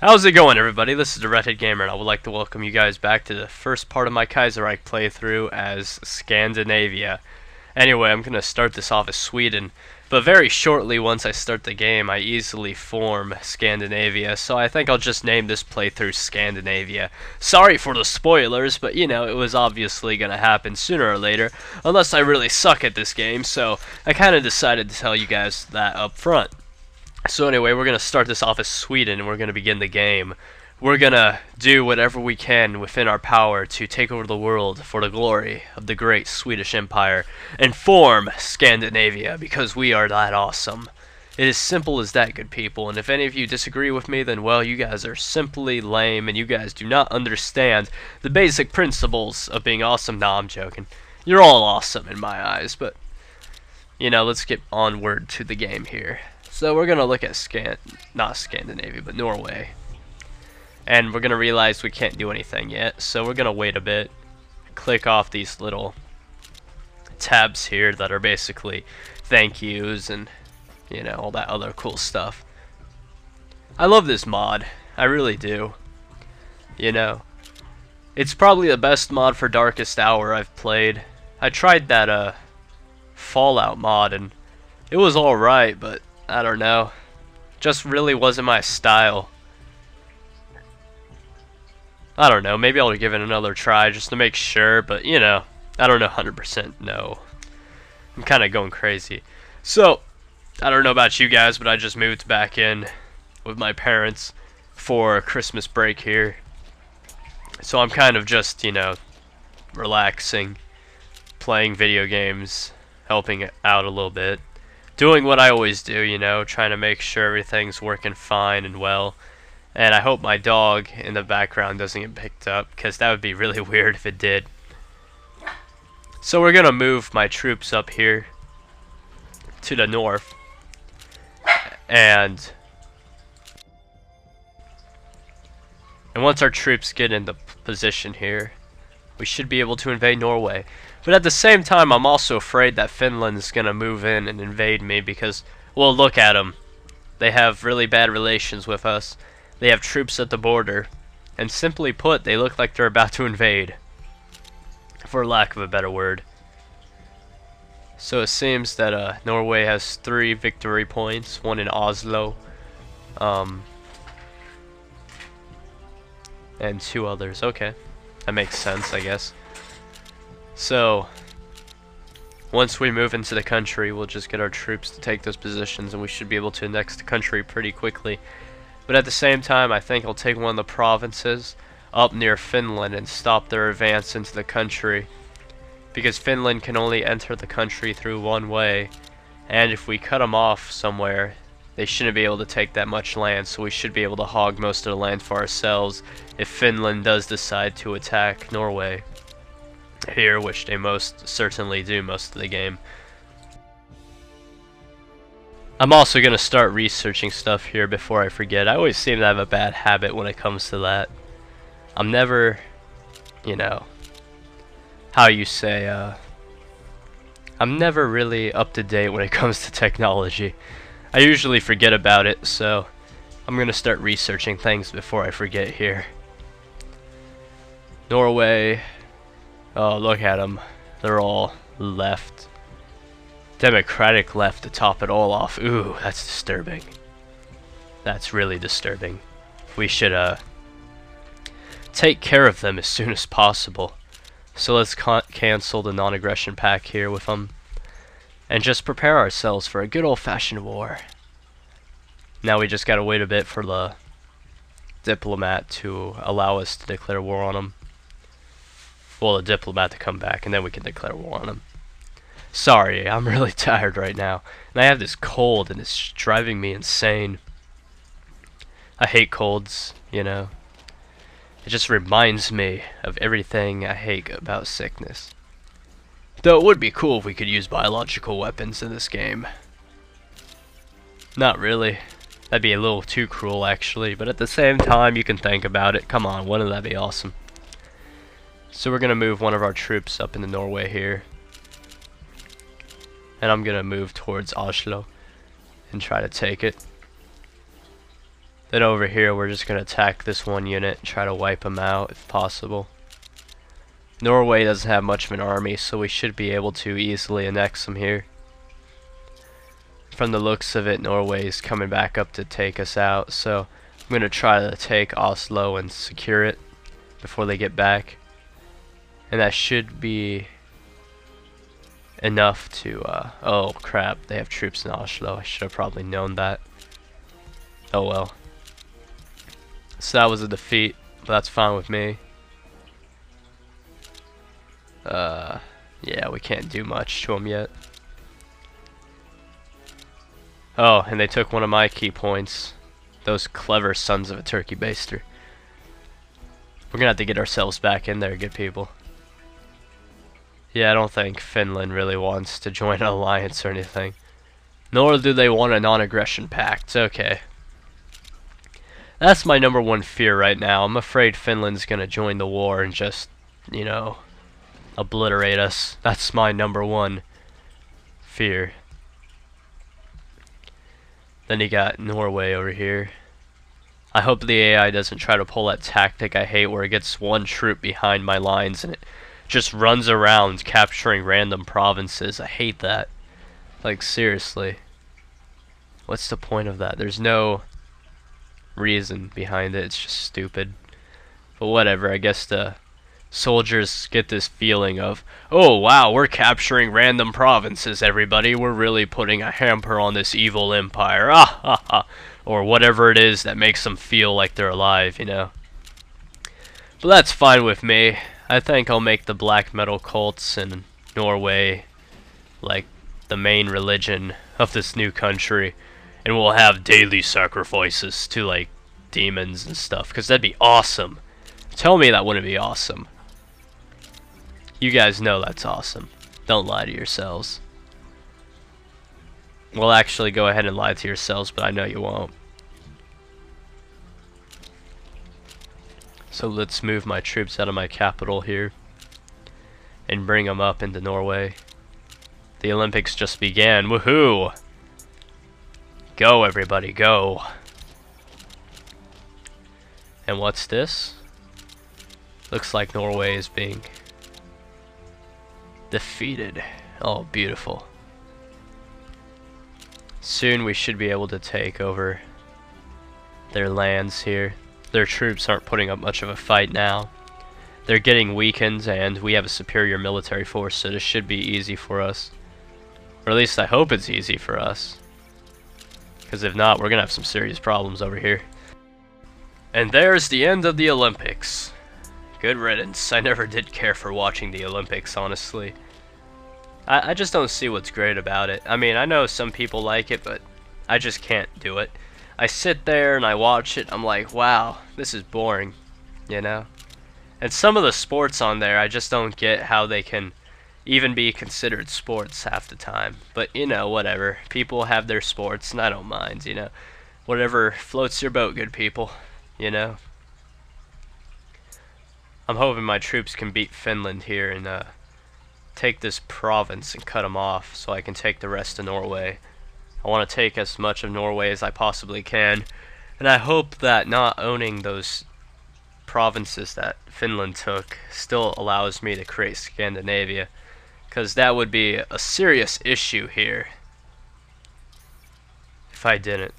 How's it going, everybody? This is TheRedHeadGamer, and I would like to welcome you guys back to the first part of my Kaiserreich playthrough as Scandinavia. Anyway, I'm going to start this off as Sweden, but very shortly once I start the game, I easily form Scandinavia, so I think I'll just name this playthrough Scandinavia. Sorry for the spoilers, but you know, it was obviously going to happen sooner or later, unless I really suck at this game, so I kind of decided to tell you guys that up front. So anyway, we're going to start this off as Sweden, and we're going to begin the game. We're going to do whatever we can within our power to take over the world for the glory of the great Swedish Empire and form Scandinavia, because we are that awesome. It is simple as that, good people, and if any of you disagree with me, then well, you guys are simply lame, and you guys do not understand the basic principles of being awesome. Nah, I'm joking. You're all awesome in my eyes, but, you know, let's get onward to the game here. So we're going to look at not Scandinavia, but Norway. And we're going to realize we can't do anything yet, so we're going to wait a bit. Click off these little tabs here that are basically thank yous and, you know, all that other cool stuff. I love this mod. I really do. You know, it's probably the best mod for Darkest Hour I've played. I tried that Fallout mod and it was alright, but I don't know. Just really wasn't my style. I don't know. Maybe I'll give it another try just to make sure, but you know, I don't know 100% no. I'm kind of going crazy. So, I don't know about you guys, but I just moved back in with my parents for Christmas break here. So I'm kind of just, you know, relaxing, playing video games, helping out a little bit. Doing what I always do, you know, trying to make sure everything's working fine and well. And I hope my dog in the background doesn't get picked up, because that would be really weird if it did. So we're going to move my troops up here to the north. And once our troops get into position here, we should be able to invade Norway. But at the same time, I'm also afraid that Finland's going to move in and invade me because, well, look at them. They have really bad relations with us. They have troops at the border. And simply put, they look like they're about to invade, for lack of a better word. So it seems that Norway has 3 victory points, 1 in Oslo, and 2 others. Okay, that makes sense, I guess. So, once we move into the country, we'll just get our troops to take those positions, and we should be able to annex the country pretty quickly. But at the same time, I think I'll take one of the provinces up near Finland and stop their advance into the country, because Finland can only enter the country through one way, and if we cut them off somewhere, they shouldn't be able to take that much land, so we should be able to hog most of the land for ourselves if Finland does decide to attack Norway here, which they most certainly do most of the game. I'm also going to start researching stuff here before I forget. I always seem to have a bad habit when it comes to that. I'm never, you know, how you say, I'm never really up to date when it comes to technology. I usually forget about it, so I'm going to start researching things before I forget here. Norway. Oh, look at them. They're all left. Democratic left to top it all off. Ooh, that's disturbing. That's really disturbing. We should, take care of them as soon as possible. So let's cancel the non-aggression pact here with them. And just prepare ourselves for a good old-fashioned war. Now we just gotta wait a bit for the diplomat to allow us to declare war on them. Well, the diplomat to come back, and then we can declare war on him. Sorry, I'm really tired right now. And I have this cold, and it's driving me insane. I hate colds, you know. It just reminds me of everything I hate about sickness. Though it would be cool if we could use biological weapons in this game. Not really. That'd be a little too cruel, actually. But at the same time, you can think about it. Come on, wouldn't that be awesome? So we're going to move one of our troops up into Norway here. And I'm going to move towards Oslo and try to take it. Then over here, we're just gonna attack this one unit and try to wipe them out if possible. Norway doesn't have much of an army, so we should be able to easily annex them here. From the looks of it, Norway's coming back up to take us out, so I'm gonna try to take Oslo and secure it before they get back. And that should be enough to, oh crap, they have troops in Oslo. I should have probably known that. Oh well. So that was a defeat, but that's fine with me. Yeah, we can't do much to them yet. Oh, and they took one of my key points. Those clever sons of a turkey baster. We're gonna have to get ourselves back in there, good people. Yeah, I don't think Finland really wants to join an alliance or anything. Nor do they want a non-aggression pact. Okay. That's my #1 fear right now. I'm afraid Finland's gonna join the war and just, you know, obliterate us. That's my #1 fear. Then you got Norway over here. I hope the AI doesn't try to pull that tactic I hate where it gets one troop behind my lines and it just runs around capturing random provinces. I hate that. Like, seriously. What's the point of that? There's no reason behind it. It's just stupid. But whatever, I guess the soldiers get this feeling of, oh wow, we're capturing random provinces, everybody. We're really putting a hamper on this evil empire. Ah ha ha. Or whatever it is that makes them feel like they're alive, you know. But that's fine with me. I think I'll make the black metal cults in Norway like the main religion of this new country. And we'll have daily sacrifices to like demons and stuff, because that'd be awesome. Tell me that wouldn't be awesome. You guys know that's awesome. Don't lie to yourselves. Well, actually, go ahead and lie to yourselves, but I know you won't. So let's move my troops out of my capital here and bring them up into Norway. The Olympics just began. Woohoo! Go, everybody, go. And what's this? Looks like Norway is being defeated. Oh, beautiful. Soon we should be able to take over their lands here. Their troops aren't putting up much of a fight now. They're getting weakened, and we have a superior military force, so this should be easy for us. Or at least I hope it's easy for us. Because if not, we're going to have some serious problems over here. And there's the end of the Olympics. Good riddance. I never did care for watching the Olympics, honestly. I just don't see what's great about it. I mean, I know some people like it, but I just can't do it. I sit there and I watch it, I'm like, wow, this is boring, you know? And some of the sports on there, I just don't get how they can even be considered sports half the time. But, you know, whatever. People have their sports, and I don't mind, you know? Whatever floats your boat, good people, you know? I'm hoping my troops can beat Finland here and take this province and cut them off so I can take the rest of Norway. I want to take as much of Norway as I possibly can, and I hope that not owning those provinces that Finland took still allows me to create Scandinavia, because that would be a serious issue here if I didn't.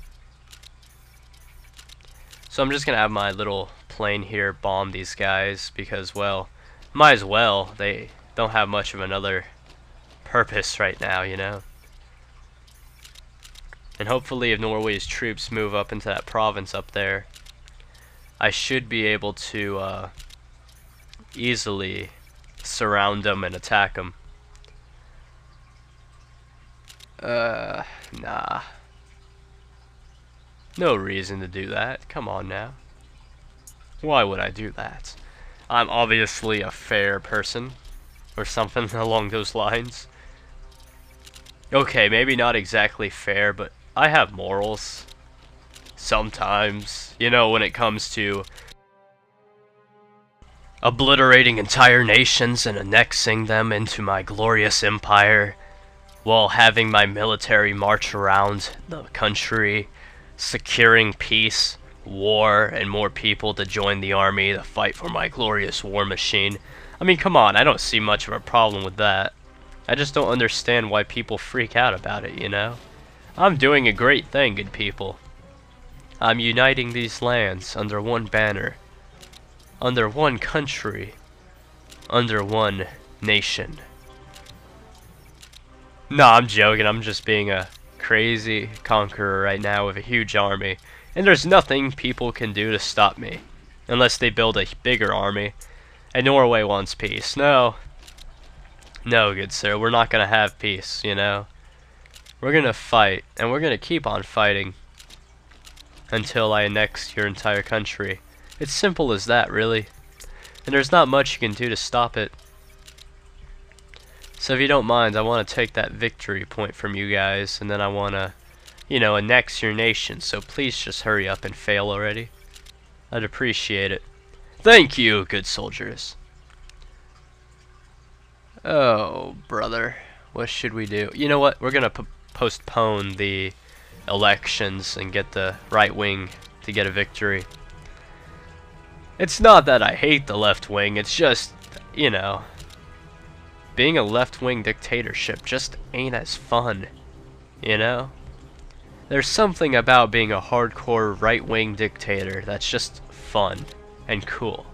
So I'm just gonna have my little plane here bomb these guys because, well, might as well. They don't have much of another purpose right now, you know. And hopefully if Norway's troops move up into that province up there, I should be able to easily surround them and attack them. Nah. No reason to do that. Come on now. Why would I do that? I'm obviously a fair person, or something along those lines. Okay, maybe not exactly fair, but I have morals. Sometimes, you know, when it comes to obliterating entire nations and annexing them into my glorious empire, while having my military march around the country, securing peace war and more people to join the army to fight for my glorious war machine. I mean, come on, I don't see much of a problem with that. I just don't understand why people freak out about it, you know? I'm doing a great thing, good people. I'm uniting these lands under one banner, under one country, under one nation. Nah, I'm joking. I'm just being a crazy conqueror right now with a huge army. And there's nothing people can do to stop me. Unless they build a bigger army. And Norway wants peace. No. No, good sir. We're not gonna have peace, you know? We're gonna fight. And we're gonna keep on fighting. Until I annex your entire country. It's simple as that, really. And there's not much you can do to stop it. So if you don't mind, I want to take that victory point from you guys, and then I want to, you know, annex your nation. So please just hurry up and fail already. I'd appreciate it. Thank you, good soldiers. Oh, brother. What should we do? You know what? We're going to postpone the elections and get the right wing to get a victory. It's not that I hate the left wing, it's just, you know, being a left-wing dictatorship just ain't as fun, you know? There's something about being a hardcore right-wing dictator that's just fun and cool.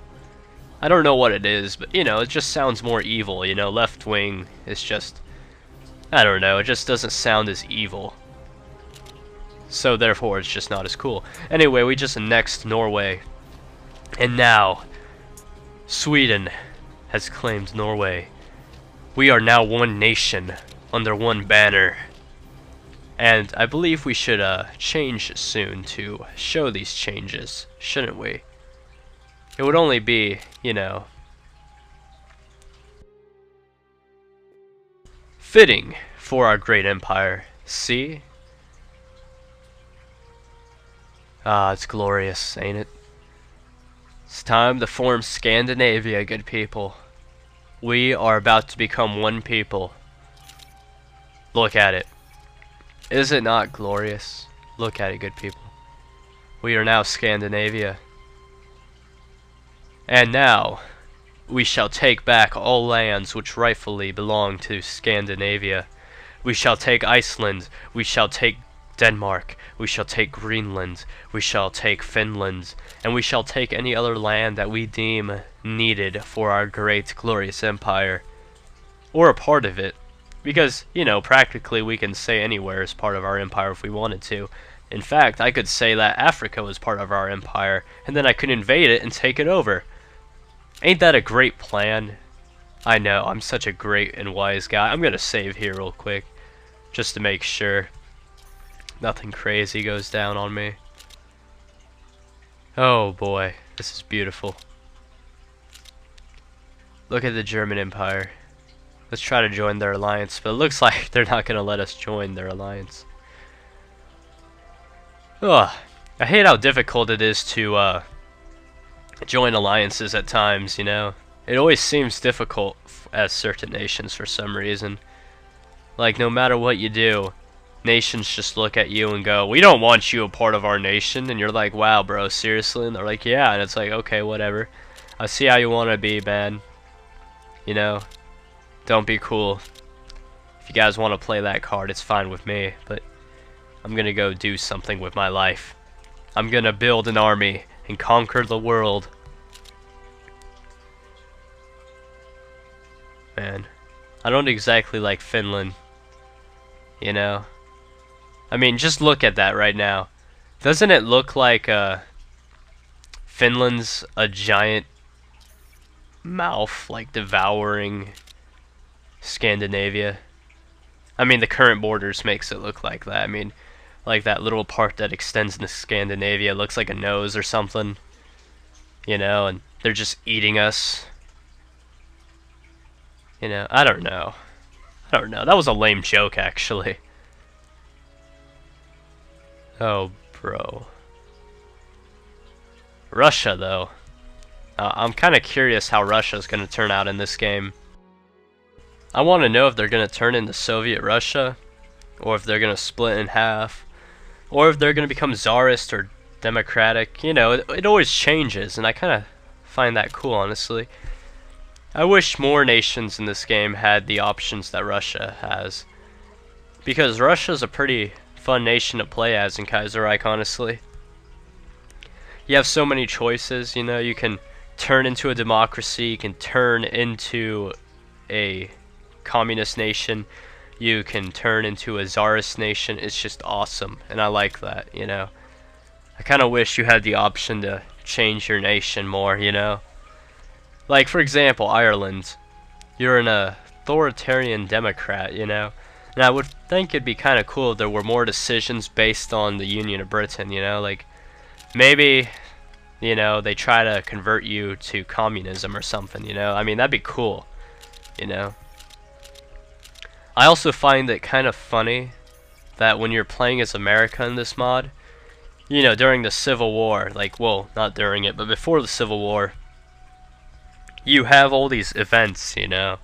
I don't know what it is, but, you know, it just sounds more evil, you know? Left-wing is just, I don't know, it just doesn't sound as evil. So therefore, it's just not as cool. Anyway, we just annexed Norway. And now, Sweden has claimed Norway. We are now one nation, under one banner. And I believe we should change soon to show these changes, shouldn't we? It would only be, you know, fitting for our great empire. See? Ah, it's glorious, ain't it? It's time to form Scandinavia, good people. We are about to become one people. Look at it. Is it not glorious? Look at it, good people. We are now Scandinavia. And now, we shall take back all lands which rightfully belong to Scandinavia. We shall take Iceland. We shall take Denmark, we shall take Greenland, we shall take Finland, and we shall take any other land that we deem needed for our great glorious empire, or a part of it, because, you know, practically we can say anywhere is part of our empire if we wanted to. In fact, I could say that Africa was part of our empire, and then I could invade it and take it over. Ain't that a great plan? I know, I'm such a great and wise guy. I'm gonna save here real quick, just to make sure nothing crazy goes down on me. Oh boy, this is beautiful. Look at the German Empire. Let's try to join their alliance, but it looks like they're not gonna let us join their alliance. Ugh, I hate how difficult it is to join alliances at times, you know? It always seems difficult as certain nations for some reason. Like, no matter what you do, nations just look at you and go, we don't want you a part of our nation. And you're like, wow, bro, seriously? And they're like, yeah. And it's like, okay, whatever. I see how you want to be, man. You know, don't be cool. If you guys want to play that card, it's fine with me. But I'm going to go do something with my life. I'm going to build an army and conquer the world. Man, I don't exactly like Finland. You know? I mean, just look at that right now. Doesn't it look like Finland's a giant mouth, like, devouring Scandinavia? I mean, the current borders makes it look like that. I mean, like that little part that extends into Scandinavia looks like a nose or something. You know, and they're just eating us. You know, I don't know. I don't know. That was a lame joke, actually. Oh, bro. Russia, though. I'm kind of curious how Russia's going to turn out in this game. I want to know if they're going to turn into Soviet Russia, or if they're going to split in half, or if they're going to become Tsarist or democratic. You know, it always changes, and I kind of find that cool, honestly. I wish more nations in this game had the options that Russia has, because Russia's a pretty fun nation to play as in Kaiserreich, honestly. You have so many choices, you know, you can turn into a democracy, you can turn into a communist nation, you can turn into a czarist nation. It's just awesome, and I like that, you know. I kind of wish you had the option to change your nation more, you know. Like, for example, Ireland. You're an authoritarian democrat, you know. And I would think it'd be kind of cool if there were more decisions based on the Union of Britain, you know. Like, maybe, you know, they try to convert you to communism or something, you know. I mean, that'd be cool, you know. I also find it kind of funny that when you're playing as America in this mod, you know, during the Civil War, like, well, not during it, but before the Civil War, you have all these events, you know.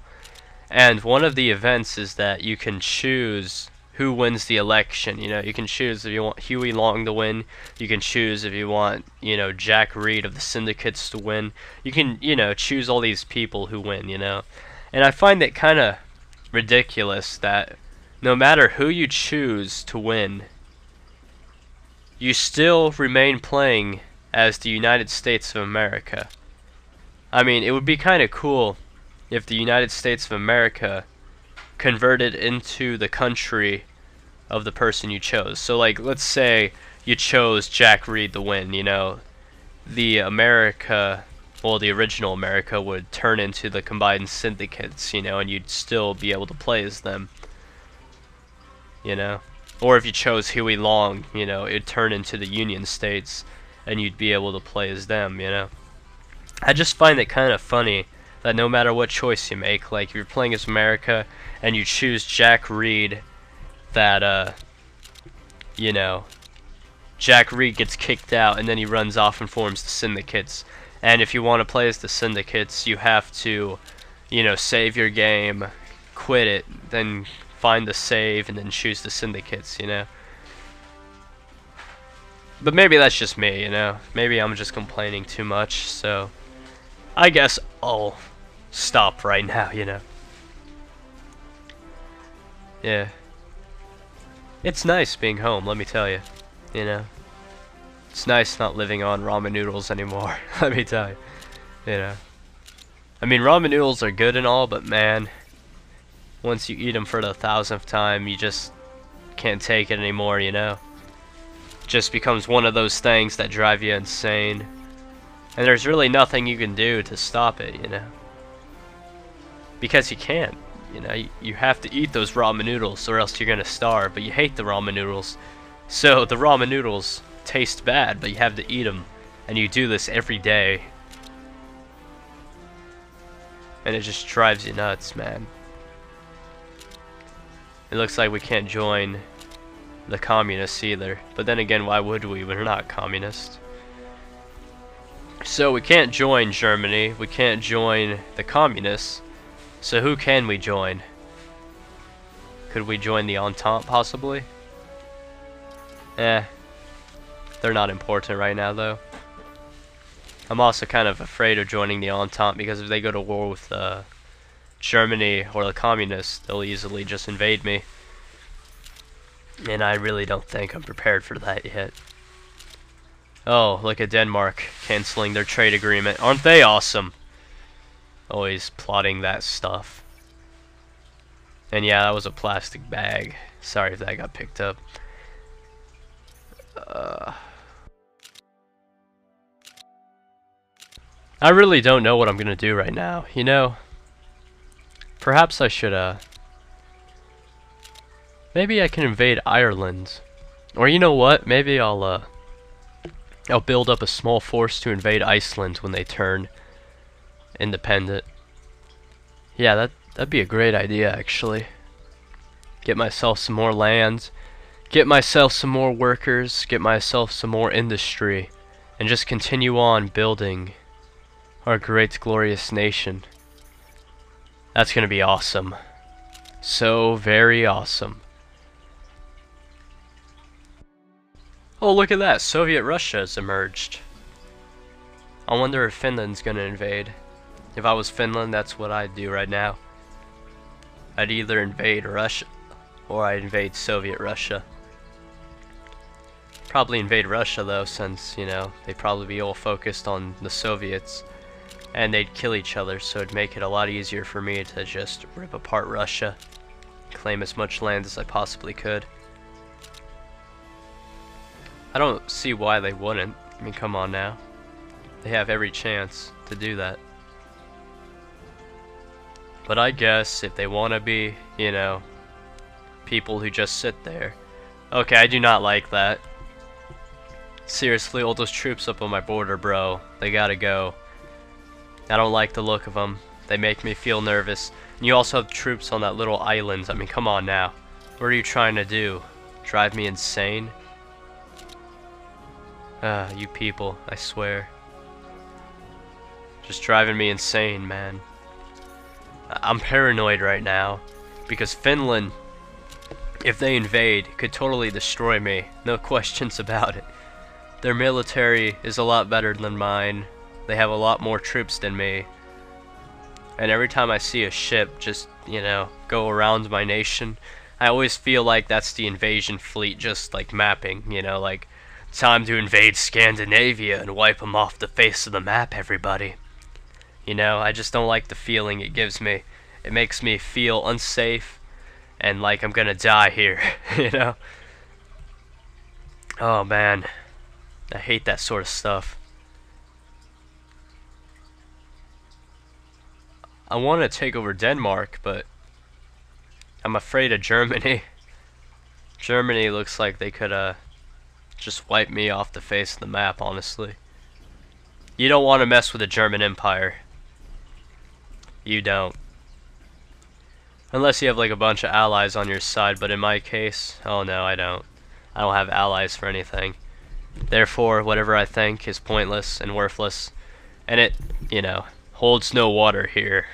And one of the events is that you can choose who wins the election, you know. You can choose if you want Huey Long to win. You can choose if you want, you know, Jack Reed of the Syndicates to win. You can, you know, choose all these people who win, you know. And I find it kind of ridiculous that no matter who you choose to win, you still remain playing as the United States of America. I mean, it would be kind of cool if the United States of America converted into the country of the person you chose. So, like, let's say you chose Jack Reed to win, you know. The America, well, the original America would turn into the combined syndicates, you know, and you'd still be able to play as them, you know. Or if you chose Huey Long, you know, it'd turn into the Union States, and you'd be able to play as them, you know. I just find it kind of funny that no matter what choice you make, like if you're playing as America and you choose Jack Reed, that, you know, Jack Reed gets kicked out and then he runs off and forms the Syndicates. And if you want to play as the Syndicates, you have to, you know, save your game, quit it, then find the save, and then choose the Syndicates, you know. But maybe that's just me, you know. Maybe I'm just complaining too much, so I guess I'll stop right now, you know. Yeah. It's nice being home, let me tell you. You know. It's nice not living on ramen noodles anymore, let me tell you. You know. I mean, ramen noodles are good and all, but man, once you eat them for the 1000th time, you just can't take it anymore, you know. It just becomes one of those things that drive you insane. And there's really nothing you can do to stop it, you know. Because you can't, you know. You have to eat those ramen noodles or else you're gonna starve, but you hate the ramen noodles. So the ramen noodles taste bad, but you have to eat them. And you do this every day. And it just drives you nuts, man. It looks like we can't join the communists either. But then again, why would we? We're not communists. So we can't join Germany. We can't join the communists. So who can we join? Could we join the Entente, possibly? They're not important right now, though. I'm also kind of afraid of joining the Entente because if they go to war with Germany or the communists, they'll easily just invade me. And I really don't think I'm prepared for that yet. Oh, look at Denmark canceling their trade agreement. Aren't they awesome? Always plotting that stuff. And yeah, that was a plastic bag. Sorry if that got picked up. I really don't know what I'm gonna do right now. You know, perhaps I should, maybe I can invade Ireland. Or you know what? Maybe I'll build up a small force to invade Iceland when they turn independent. Yeah, that'd be a great idea, actually. Get myself some more land, get myself some more workers, get myself some more industry, and just continue on building our great glorious nation. That's gonna be awesome. So very awesome. Oh, look at that! Soviet Russia has emerged. I wonder if Finland's gonna invade. If I was Finland, that's what I'd do right now. I'd either invade Russia or I'd invade Soviet Russia. Probably invade Russia though, since, you know, they'd probably be all focused on the Soviets and they'd kill each other, so it'd make it a lot easier for me to just rip apart Russia, claim as much land as I possibly could. I don't see why they wouldn't. I mean, come on now. They have every chance to do that. But I guess if they want to be, you know, people who just sit there. Okay, I do not like that. Seriously, all those troops up on my border, bro. They gotta go. I don't like the look of them. They make me feel nervous. And you also have troops on that little island. I mean, come on now. What are you trying to do? Drive me insane? You people, I swear. Just driving me insane, man. I'm paranoid right now. Because Finland, if they invade, could totally destroy me. No questions about it. Their military is a lot better than mine. They have a lot more troops than me. And every time I see a ship just, you know, go around my nation, I always feel like that's the invasion fleet just like mapping, you know, like time to invade Scandinavia and wipe them off the face of the map, everybody. You know, I just don't like the feeling it gives me. It makes me feel unsafe and like I'm gonna die here, you know? Oh man, I hate that sort of stuff. I want to take over Denmark, but I'm afraid of Germany. Germany looks like they could just wipe me off the face of the map, honestly. You don't want to mess with the German Empire. You don't. Unless you have like a bunch of allies on your side, but in my case, oh no, I don't. I don't have allies for anything. Therefore, whatever I think is pointless and worthless, and it, you know, holds no water here,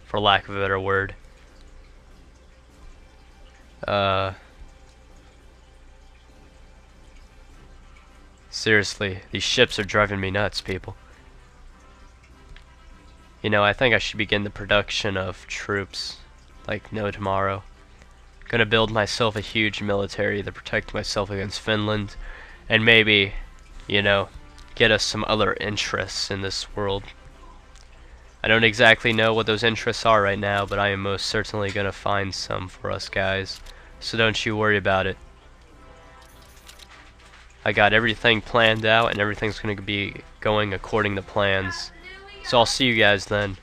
for lack of a better word. Seriously, these ships are driving me nuts, people. You know, I think I should begin the production of troops, like no tomorrow. Gonna build myself a huge military to protect myself against Finland, and maybe, you know, get us some other interests in this world. I don't exactly know what those interests are right now, but I am most certainly gonna find some for us guys, so don't you worry about it. I got everything planned out and everything's gonna be going according to plans. So I'll see you guys then.